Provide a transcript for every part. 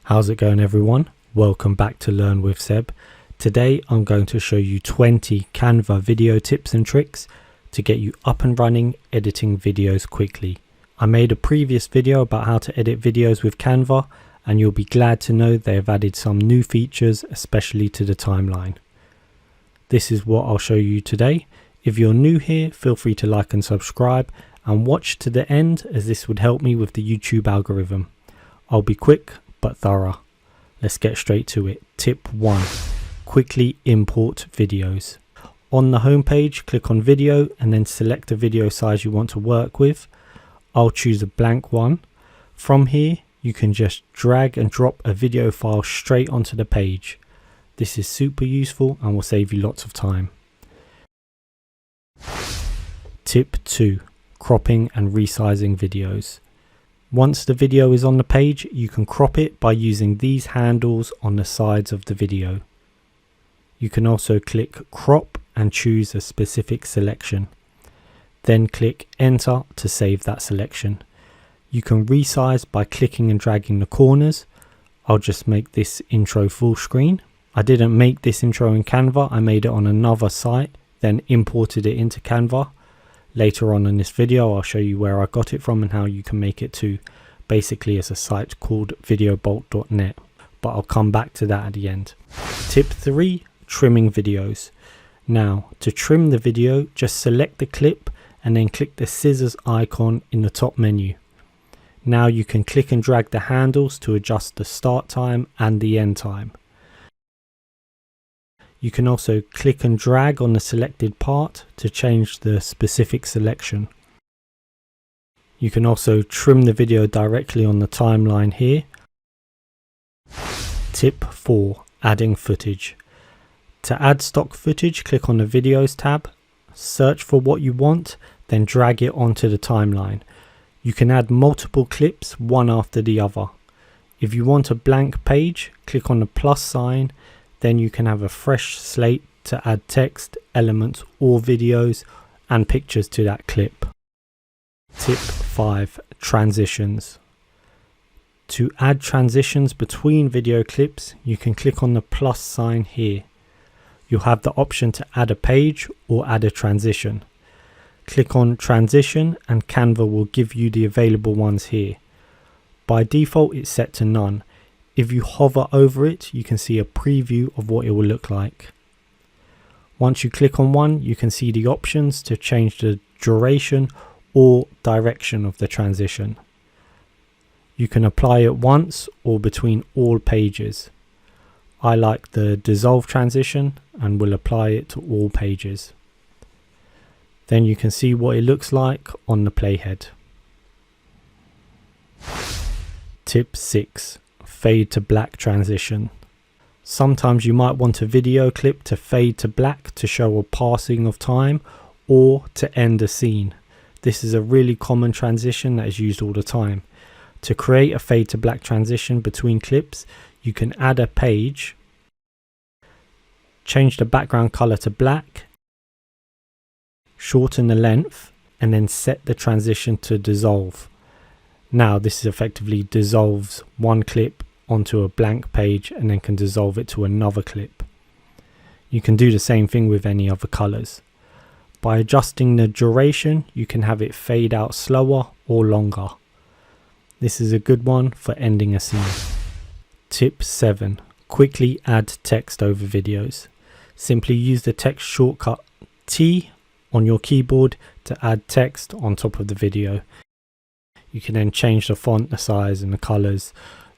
How's it going, everyone? Welcome back to Learn with Seb. Today I'm going to show you 20 Canva video tips and tricks to get you up and running editing videos quickly. I made a previous video about how to edit videos with Canva, and you'll be glad to know they have added some new features, especially to the timeline. This is what I'll show you today. If you're new here, feel free to like and subscribe and watch to the end, as this would help me with the YouTube algorithm. I'll be quick but thorough. Let's get straight to it. Tip 1. Quickly import videos. On the home page, click on video and then select the video size you want to work with. I'll choose a blank one. From here, you can just drag and drop a video file straight onto the page. This is super useful and will save you lots of time. Tip 2. Cropping and resizing videos. Once the video is on the page, you can crop it by using these handles on the sides of the video. You can also click crop and choose a specific selection. Then click enter to save that selection. You can resize by clicking and dragging the corners. I'll just make this intro full screen. I didn't make this intro in Canva, I made it on another site, then imported it into Canva. Later on in this video, I'll show you where I got it from and how you can make it too. Basically, it's a site called videobolt.net, but I'll come back to that at the end. Tip 3. Trimming videos. Now, to trim the video, just select the clip and then click the scissors icon in the top menu. Now you can click and drag the handles to adjust the start time and the end time. You can also click and drag on the selected part to change the specific selection. You can also trim the video directly on the timeline here. Tip 4. Adding footage. To add stock footage, click on the Videos tab, search for what you want, then drag it onto the timeline. You can add multiple clips, one after the other. If you want a blank page, click on the plus sign. Then you can have a fresh slate to add text, elements or videos and pictures to that clip. Tip 5. Transitions. To add transitions between video clips, you can click on the plus sign here. You'll have the option to add a page or add a transition. Click on transition and Canva will give you the available ones here. By default, it's set to none. If you hover over it, you can see a preview of what it will look like. Once you click on one, you can see the options to change the duration or direction of the transition. You can apply it once or between all pages. I like the dissolve transition and will apply it to all pages. Then you can see what it looks like on the playhead. Tip 6. Fade to black transition. Sometimes you might want a video clip to fade to black to show a passing of time or to end a scene. This is a really common transition that is used all the time. To create a fade to black transition between clips, you can add a page, change the background color to black, shorten the length, and then set the transition to dissolve. Now this effectively dissolves one clip onto a blank page and then can dissolve it to another clip. You can do the same thing with any other colors. By adjusting the duration, you can have it fade out slower or longer. This is a good one for ending a scene. Tip 7. Quickly add text over videos. Simply use the text shortcut T on your keyboard to add text on top of the video. You can then change the font, the size and the colors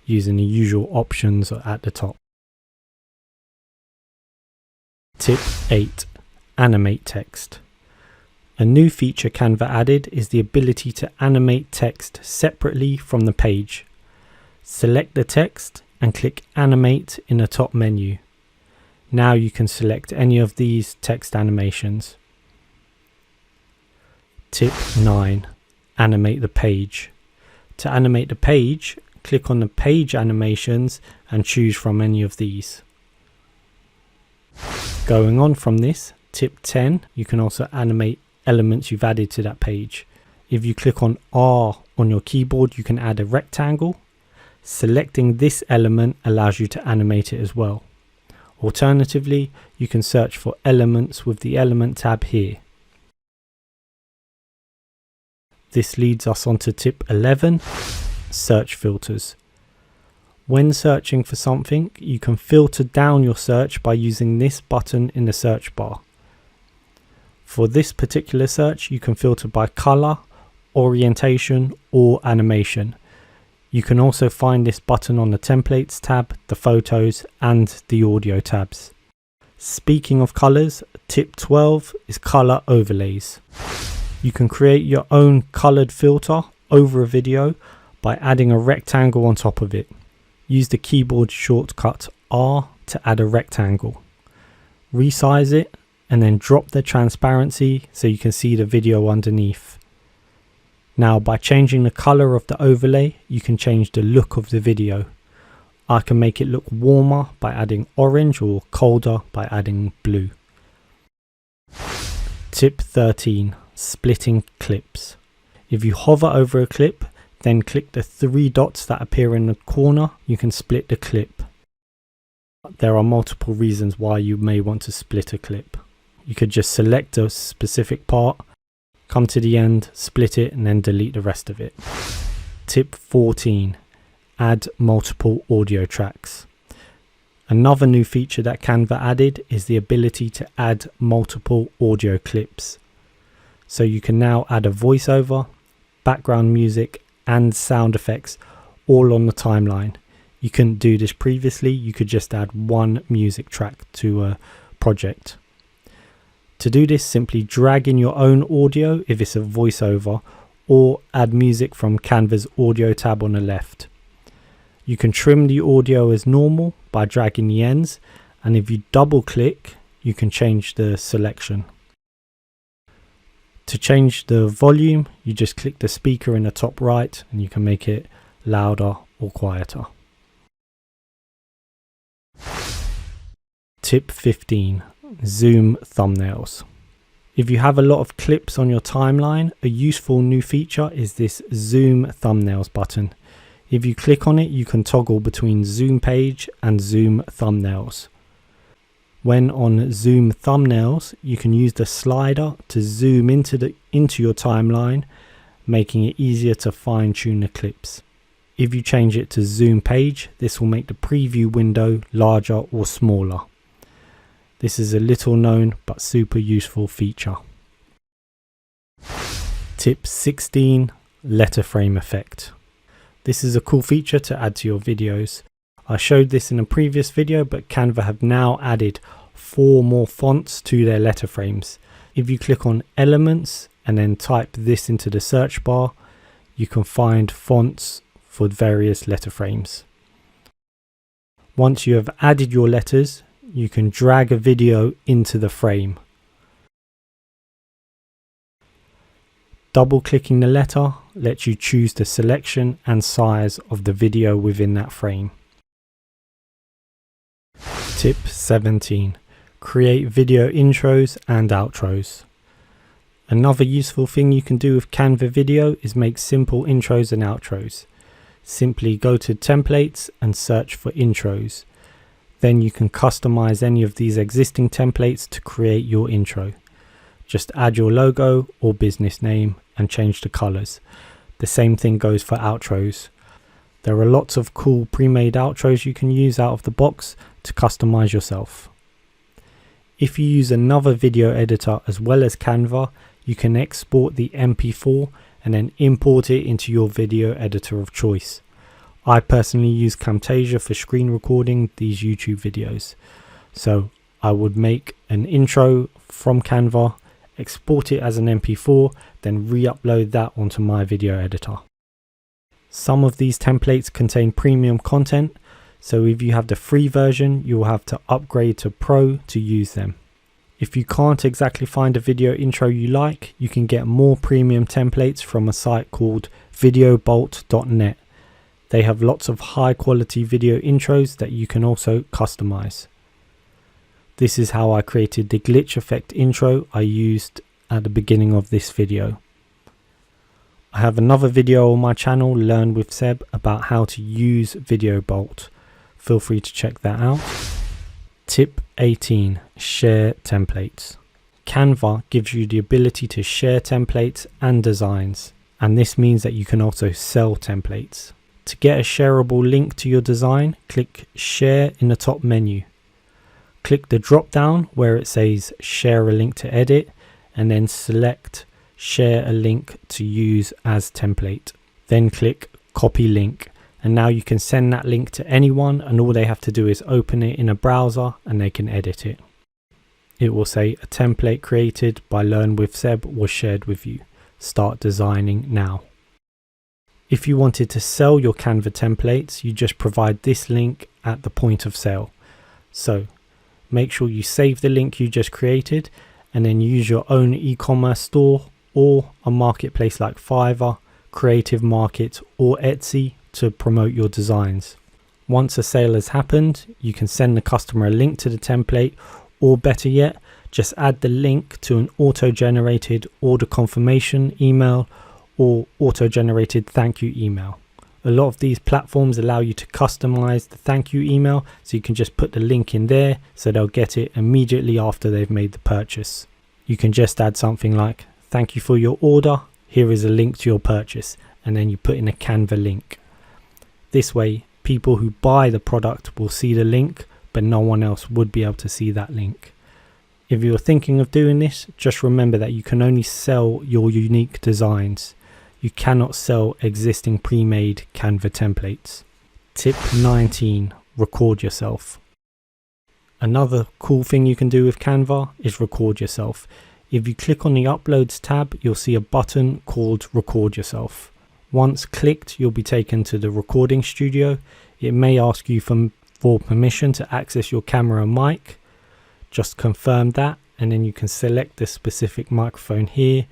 using the usual options at the top. Tip 8. Animate text. A new feature Canva added is the ability to animate text separately from the page. Select the text and click animate in the top menu. Now you can select any of these text animations. Tip 9. Animate the page. To animate the page, click on the page animations and choose from any of these. Going on from this, tip 10, you can also animate elements you've added to that page. If you click on R on your keyboard, you can add a rectangle, Selecting this element allows you to animate it as well. Alternatively, you can search for elements with the Element tab here. This leads us on to tip 11, search filters. When searching for something, you can filter down your search by using this button in the search bar. For this particular search, you can filter by color, orientation, or animation. You can also find this button on the Templates tab, the Photos, and the Audio tabs. Speaking of colors, tip 12 is color overlays. You can create your own colored filter over a video by adding a rectangle on top of it. Use the keyboard shortcut R to add a rectangle. Resize it and then drop the transparency so you can see the video underneath. Now, by changing the color of the overlay, you can change the look of the video. I can make it look warmer by adding orange or colder by adding blue. Tip 13, splitting clips. If you hover over a clip, then click the 3 dots that appear in the corner, you can split the clip. There are multiple reasons why you may want to split a clip. You could just select a specific part, come to the end, split it, and then delete the rest of it. Tip 14, add multiple audio tracks. Another new feature that Canva added is the ability to add multiple audio clips. So you can now add a voiceover, background music, and sound effects all on the timeline. You couldn't do this previously, you could just add one music track to a project. To do this, simply drag in your own audio if it's a voiceover, or add music from Canva's audio tab on the left. You can trim the audio as normal by dragging the ends, and if you double click, you can change the selection. To change the volume, you just click the speaker in the top right and you can make it louder or quieter. Tip 15, zoom thumbnails. If you have a lot of clips on your timeline, a useful new feature is this zoom thumbnails button. If you click on it, you can toggle between zoom page and zoom thumbnails. When on zoom thumbnails, you can use the slider to zoom into your timeline, making it easier to fine tune the clips. If you change it to zoom page, this will make the preview window larger or smaller. This is a little known but super useful feature. Tip 16, letter frame effect. This is a cool feature to add to your videos. I showed this in a previous video, but Canva have now added 4 more fonts to their letter frames. If you click on elements and then type this into the search bar, you can find fonts for various letter frames. Once you have added your letters, you can drag a video into the frame. Double clicking the letter lets you choose the selection and size of the video within that frame. Tip 17. Create video intros and outros. Another useful thing you can do with Canva Video is make simple intros and outros. Simply go to Templates and search for intros. Then you can customize any of these existing templates to create your intro. Just add your logo or business name and change the colors. The same thing goes for outros. There are lots of cool pre-made outros you can use out of the box to customize yourself. If you use another video editor as well as Canva, you can export the MP4 and then import it into your video editor of choice. I personally use Camtasia for screen recording these YouTube videos. So I would make an intro from Canva, export it as an MP4, then re-upload that onto my video editor. Some of these templates contain premium content, so if you have the free version, you will have to upgrade to Pro to use them. If you can't exactly find a video intro you like, you can get more premium templates from a site called videobolt.net. They have lots of high quality video intros that you can also customize. This is how I created the glitch effect intro I used at the beginning of this video. I have another video on my channel, Learn with Seb, about how to use Video Bolt. Feel free to check that out. Tip 18, share templates. Canva gives you the ability to share templates and designs, and this means that you can also sell templates. To get a shareable link to your design, click Share in the top menu. Click the drop down where it says Share a link to edit, and then select Share a link to use as template. Then click Copy link, and now you can send that link to anyone, and all they have to do is open it in a browser and they can edit it. It will say a template created by Learn with Seb was shared with you. Start designing now. If you wanted to sell your Canva templates, you just provide this link at the point of sale. So make sure you save the link you just created and then use your own e-commerce store or a marketplace like Fiverr, Creative Market or Etsy to promote your designs. Once a sale has happened, you can send the customer a link to the template, or better yet, just add the link to an auto-generated order confirmation email or auto-generated thank you email. A lot of these platforms allow you to customize the thank you email, so you can just put the link in there so they'll get it immediately after they've made the purchase. You can just add something like, thank you for your order, here is a link to your purchase, and then you put in a Canva link. This way, people who buy the product will see the link, but no one else would be able to see that link. If you're thinking of doing this, just remember that you can only sell your unique designs. You cannot sell existing pre-made Canva templates. Tip 19, record yourself. Another cool thing you can do with Canva is record yourself. If you click on the Uploads tab, you'll see a button called Record Yourself. Once clicked, you'll be taken to the recording studio. It may ask you for permission to access your camera and mic. Just confirm that, and then you can select the specific microphone here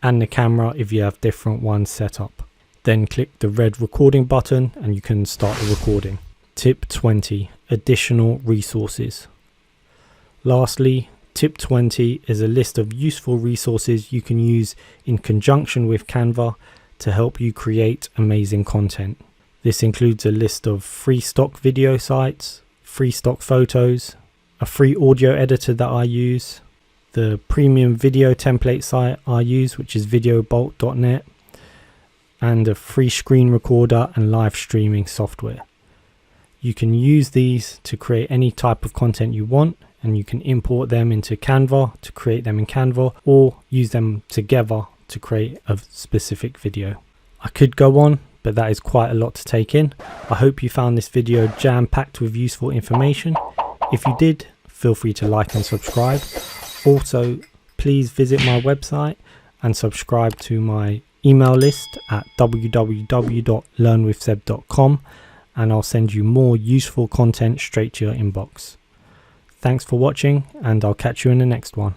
and the camera if you have different ones set up. Then click the red recording button and you can start the recording. Tip 20, additional resources. Lastly, tip 20 is a list of useful resources you can use in conjunction with Canva to help you create amazing content. This includes a list of free stock video sites, free stock photos, a free audio editor that I use, the premium video template site I use, which is videobolt.net, and a free screen recorder and live streaming software. You can use these to create any type of content you want, and you can import them into Canva to create them in Canva, or use them together to create a specific video. I could go on, but that is quite a lot to take in. I hope you found this video jam-packed with useful information. If you did, feel free to like and subscribe. Also, please visit my website and subscribe to my email list at www.learnwithseb.com, and I'll send you more useful content straight to your inbox. Thanks for watching, and I'll catch you in the next one.